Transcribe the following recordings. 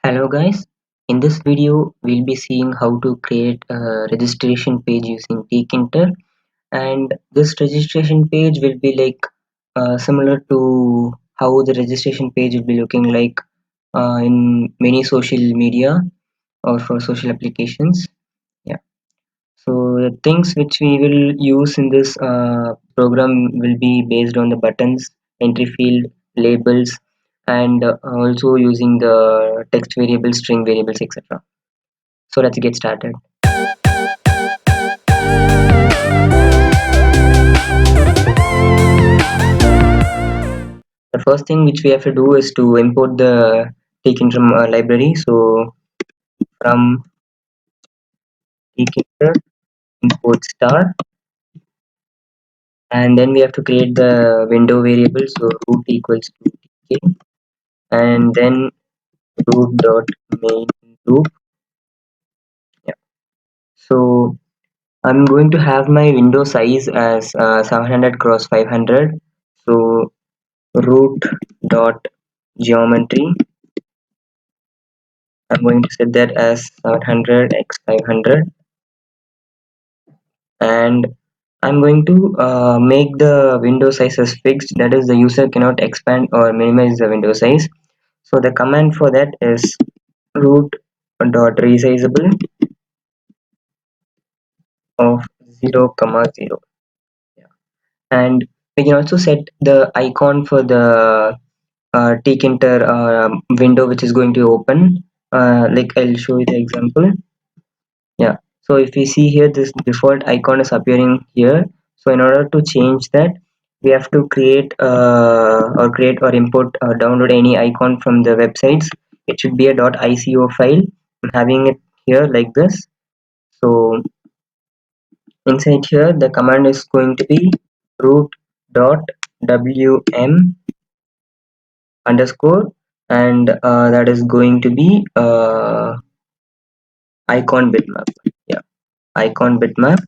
Hello guys, in this video we'll be seeing how to create a registration page using Tkinter, and this registration page will be like similar to how the registration page will be looking like in many social media or for social applications. Yeah, so the things which we will use in this program will be based on the buttons, entry field, labels, and also using the text variables, string variables, etc. So let's get started. The first thing which we have to do is to import the Tkinter library. So from Tkinter import star, and then we have to create the window variable. So root equals to tk, and then root dot main loop. Yeah. So I'm going to have my window size as 700 cross 500. So root dot geometry, I'm going to set that as 700 x 500, and I'm going to make the window size as fixed, that is the user cannot expand or minimize the window size. So the command for that is root dot resizable of 0 comma 0. Yeah. And we can also set the icon for the Tkinter window which is going to open. Like I'll show you the example. Yeah, so if we see here, this default icon is appearing here. So in order to change that, we have to create or import or download any icon from the websites. It should be a .ico file. I'm having it here like this. So inside here the command is going to be root dot wm underscore, and that is going to be icon bitmap. Yeah, icon bitmap.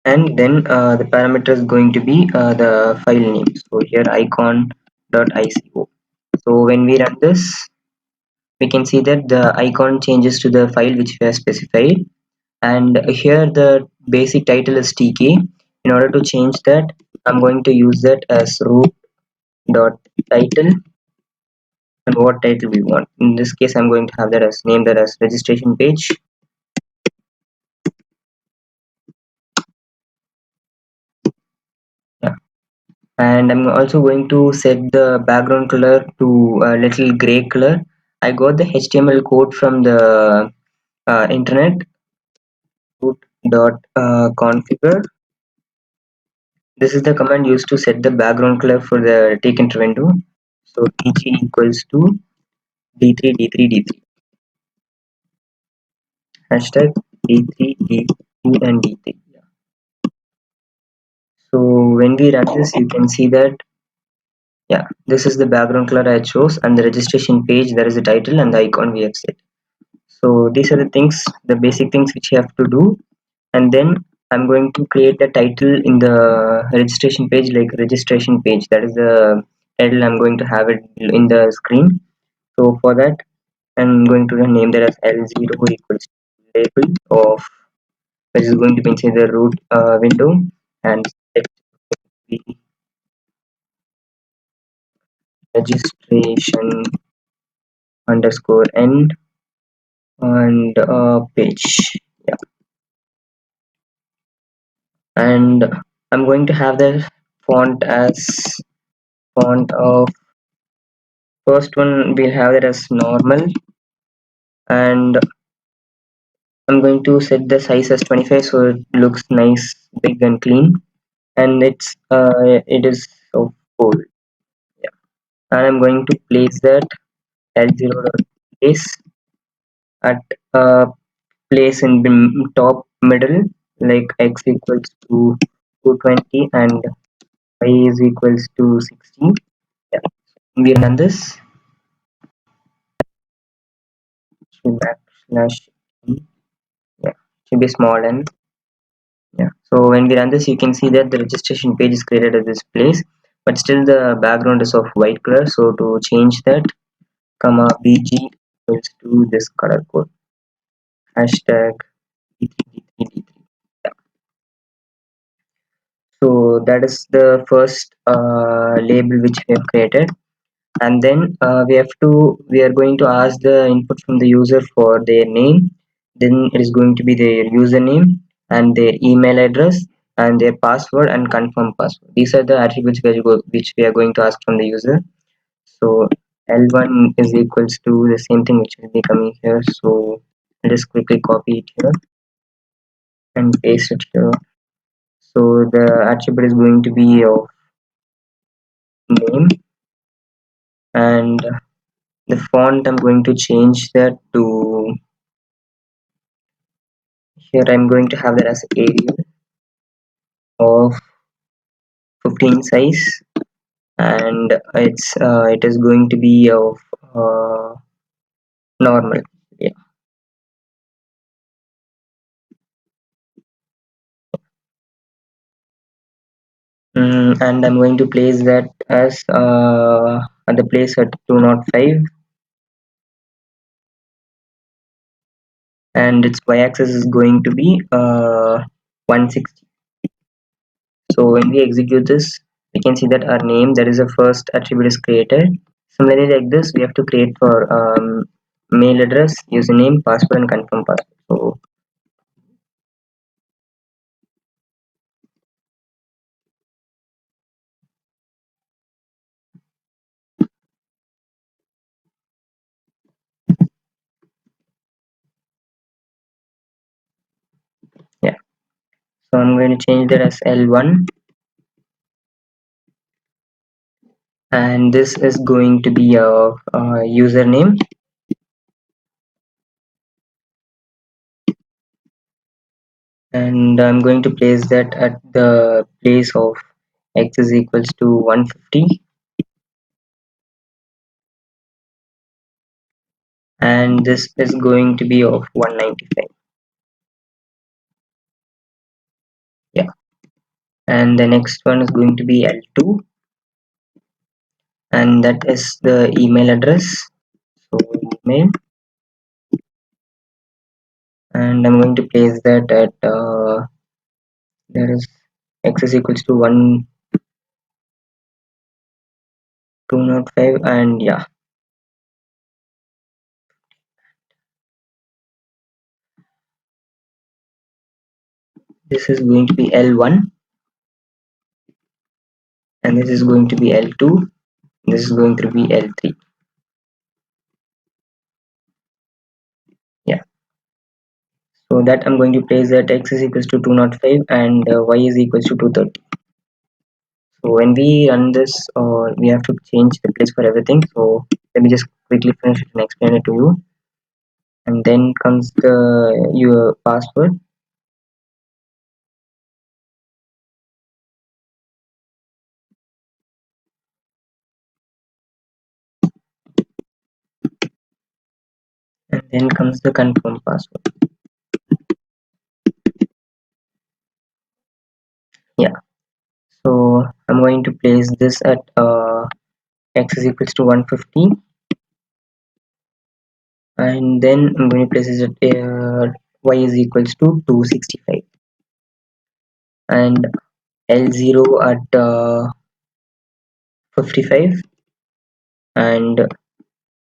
And then the parameter is going to be the file name. So here icon.ico. So when we run this, we can see that the icon changes to the file which we have specified, and here the basic title is tk. In order to change that, I'm going to use that as root.title, and what title we want. In this case, I'm going to have that as name that as registration page. Yeah. And I'm also going to set the background color to a little gray color. I got the HTML code from the internet. Root.configure. This is the command used to set the background color for the Tkinter window. So tg equals to d3 d3 d3 hashtag d3 d3 and d3. So when we run this, you can see that, yeah, this is the background color I chose, and the registration page, there is a title and the icon we have set. So these are the things, the basic things which you have to do. And then I'm going to create a title in the registration page, like registration page, that is the title I'm going to have it in the screen. So for that, I'm going to name that as L0 equals to label of, which is going to be inside the root window, and set the registration underscore end and page. Yeah. And I'm going to have the font as font of, first one we'll have it as normal, and I'm going to set the size as 25 so it looks nice, big and clean, and it is so cool. Yeah. And I'm going to place that L0 dot place at place in the top middle, like x equals to 220 and y is equals to 16. Yeah. We run this, should backslash e. Yeah, should be small n. Yeah, so when we run this, you can see that the registration page is created at this place. but still the background is of white color. So to change that, comma bg equals to this color code, hashtag d3d3d3. Yeah. So that is the first label which we have created, and then we are going to ask the input from the user for their name. Then it is going to be their username and their email address and their password and confirm password. These are the attributes which we are going to ask from the user. So L1 is equals to the same thing which will be coming here. So I'll just quickly copy it here and paste it here. So the attribute is going to be of name, and the font I'm going to change that to, here I'm going to have that as Arial of 15 size, and it is going to be of normal. Yeah. And I'm going to place that as at the place at 205, and its y-axis is going to be 160. So when we execute this, we can see that our name, that is the first attribute, is created. Similarly, like this, we have to create for mail address, username, password, and confirm password. So yeah, so I'm going to change that as L1, and this is going to be a username, and I'm going to place that at the place of x is equals to 150, and this is going to be of 195. Yeah, and the next one is going to be L2, and that is the email address. So email, and I'm going to place that at there is x is equals to 1205, and yeah, this is going to be L1, and this is going to be L2, this is going to be L3. Yeah, so that I'm going to place that x is equals to 205 and y is equals to 230. So when we run this, we have to change the place for everything. So let me just quickly finish it and explain it to you. And then comes your password, and then comes the confirm password. Yeah, so I'm going to place this at x is equals to 150, and then I'm going to place it at y is equals to 265, and L0 at 55, and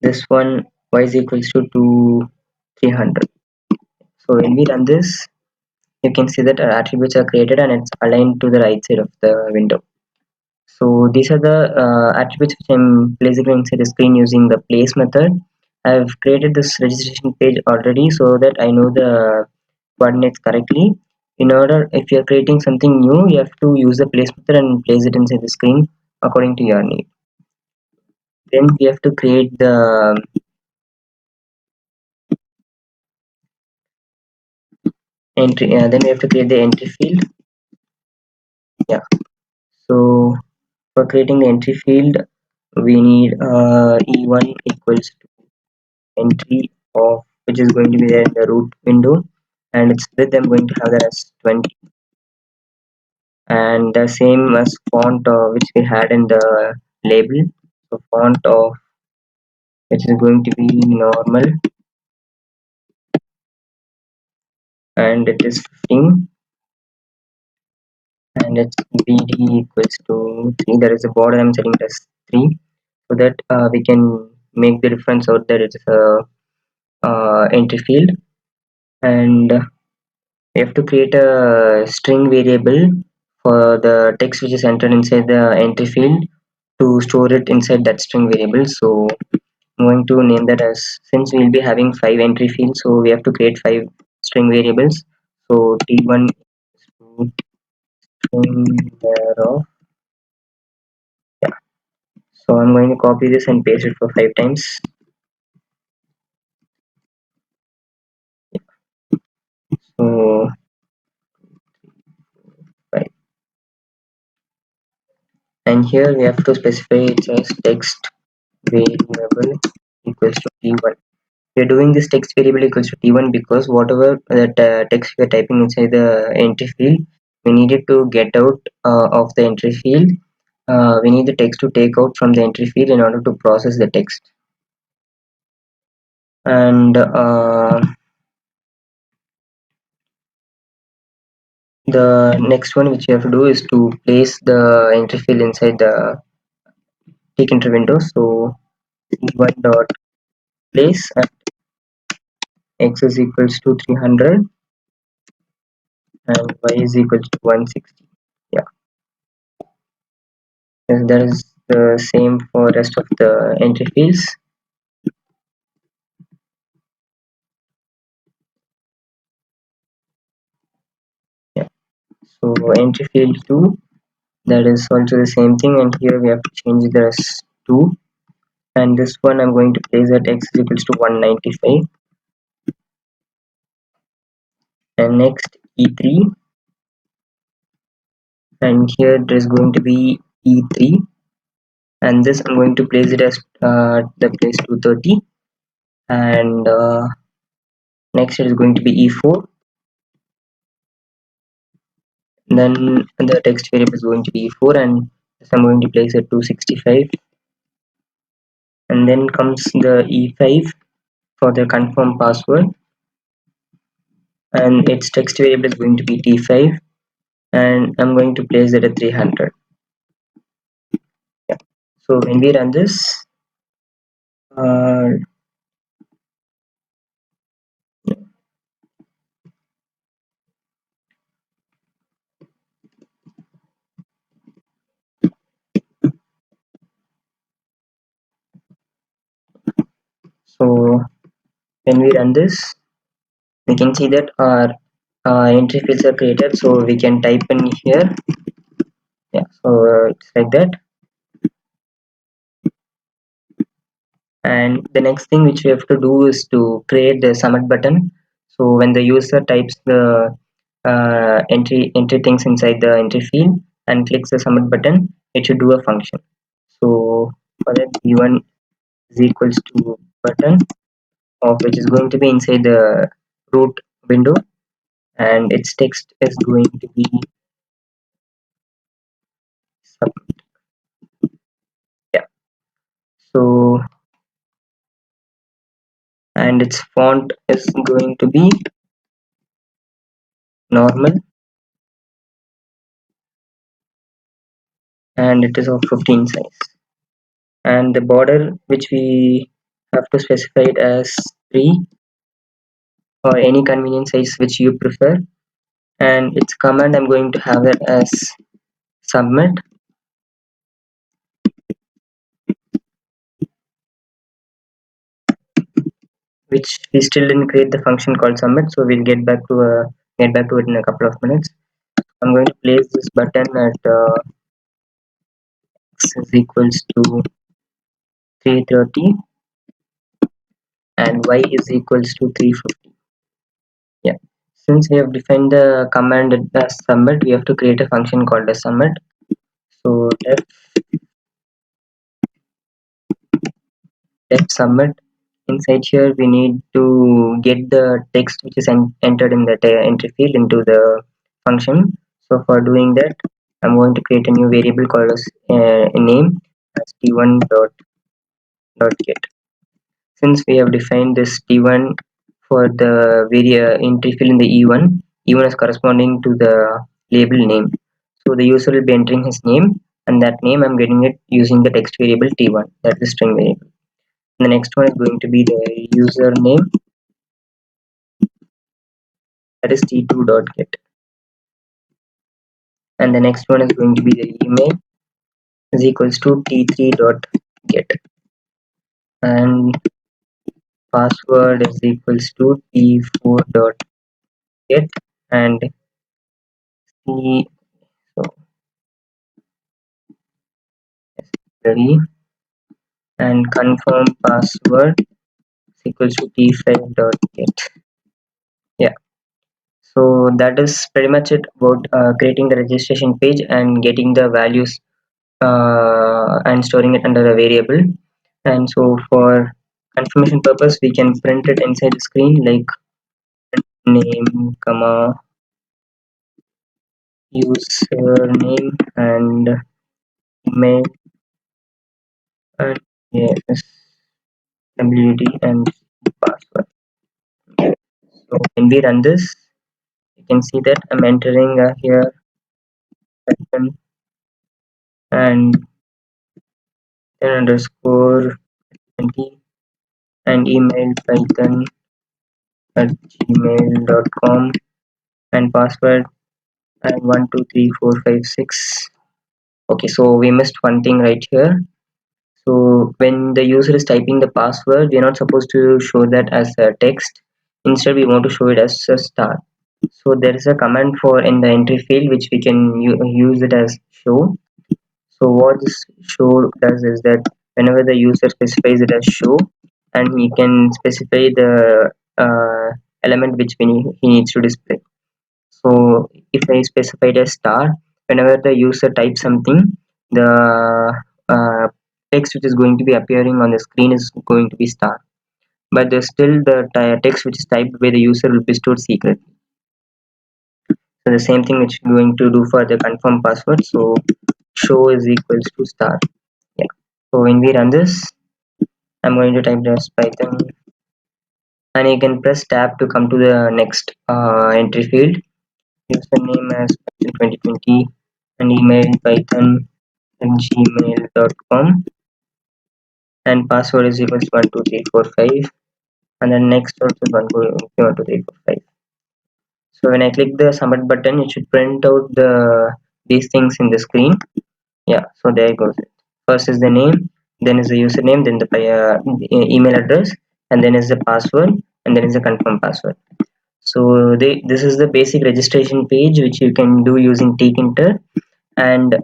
this one y is equals to 300. So when we run this, you can see that our attributes are created and it's aligned to the right side of the window. So these are the attributes which I'm placing inside the screen using the place method. I've created this registration page already so that I know the coordinates correctly. In order, if you're creating something new, you have to use the place method and place it inside the screen according to your need. Then we have to create the entry, then we have to create the entry field. Yeah, so for creating the entry field, we need e1 equals to entry of, which is going to be there in the root window, and its width I'm going to have that as 20, and the same as font which we had in the label. So font of which is going to be normal, and it is 15, and its BD equals to 3. There is a border I'm setting it as 3, so that we can make the difference out that it's a entry field. And we have to create a string variable for the text which is entered inside the entry field to store it inside that string variable. So I'm going to name that as, since we'll be having 5 entry fields, so we have to create 5 string variables. So t1 is to string thereof. Yeah. So I'm going to copy this and paste it for 5 times. So 5. And here we have to specify it as text variable equals to t1. We're doing this text variable equals to t1 because whatever that text we're typing inside the entry field, we need it to get out of the entry field. We need the text to take out from the entry field in order to process the text. And the next one which you have to do is to place the entry field inside the Tkinter window. So t1 dot place at x is equals to 300 and y is equals to 160. Yeah, that is the same for rest of the entry fields. Yeah, so entry field 2, that is also the same thing, and here we have to change this 2, and this one I'm going to place at x is equals to 195, and next e3, and here there is going to be e3, and this I'm going to place it as the place 230, and next it is going to be e4, then the text variable is going to be e4, and this I'm going to place at 265, and then comes the e5 for the confirm password, and its text variable is going to be t5, and I'm going to place it at 300. Yeah. So when we run this, uh, so when we run this, we can see that our entry fields are created, so we can type in here. Yeah, so it's like that. And the next thing which we have to do is to create the submit button. So when the user types the entry things inside the entry field and clicks the submit button, it should do a function. So for that, v1 is equals to button of which is going to be inside the root window, and its text is going to be submit. Yeah. So and its font is going to be normal, and it is of 15 size, and the border which we have to specify it as 3 or any convenient size which you prefer, and its command I'm going to have it as submit, which we still didn't create the function called submit, so we'll get back to it in a couple of minutes. I'm going to place this button at x is equals to 330 and y is equals to 350. Yeah, since we have defined the command as submit, we have to create a function called as submit. So def submit, inside here we need to get the text which is entered in the entry field into the function. So for doing that, I'm going to create a new variable called as name as t1 dot get. Since we have defined this t1 for the entry field in the e1 is corresponding to the label name. So the user will be entering his name, and that name I'm getting it using the text variable t1, that's the string variable. And the next one is going to be the username, that is t2 dot get. And the next one is going to be the email is equals to t3 dot get. And password is equals to t4 dot get. And t so ready, and confirm password is equals to t5 dot get. Yeah, so that is pretty much it about creating the registration page and getting the values and storing it under a variable. And so for confirmation purpose, we can print it inside the screen like name comma username and email and yes wd and password. So when we run this, you can see that I'm entering here Python and then underscore 20 and email python at gmail.com and password and 123456. Okay, so we missed one thing right here. So when the user is typing the password, we're not supposed to show that as a text. Instead, we want to show it as a star. So there is a command for in the entry field which we can use it as show. So what this show does is that whenever the user specifies it as show, and he can specify the element which he needs to display. So if I specified a star, whenever the user types something, the text which is going to be appearing on the screen is going to be star. But there's still the text which is typed by the user will be stored secret. So the same thing which we're going to do for the confirm password. So show is equals to star. Yeah. So when we run this, I'm going to type this Python, and you can press tab to come to the next entry field. Username as Python 2020 and email python at gmail.com and password is equals to 12345 and then next also is 12345. So when I click the submit button, it should print out these things in the screen. Yeah, so there it goes. First is the name, then is the username, then the email address, and then is the password, and then is the confirm password. So this is the basic registration page which you can do using Tkinter. And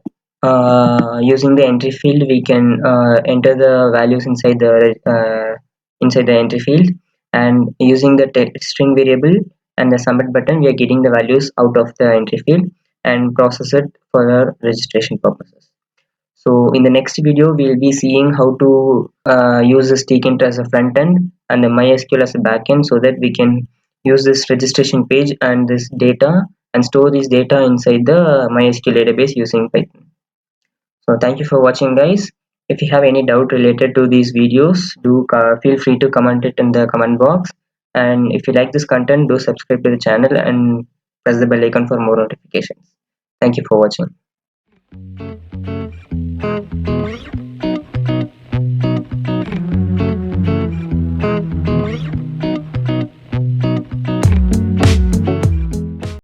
using the entry field, we can enter the values inside the entry field, and using the string variable and the submit button, we are getting the values out of the entry field and process it for our registration purposes. So in the next video, we'll be seeing how to use this Tkinter as a front end and the mysql as a backend, so that we can use this registration page and this data and store this data inside the mysql database using Python. So thank you for watching, guys. If you have any doubt related to these videos, do feel free to comment it in the comment box. And if you like this content, do subscribe to the channel and press the bell icon for more notifications. Thank you for watching.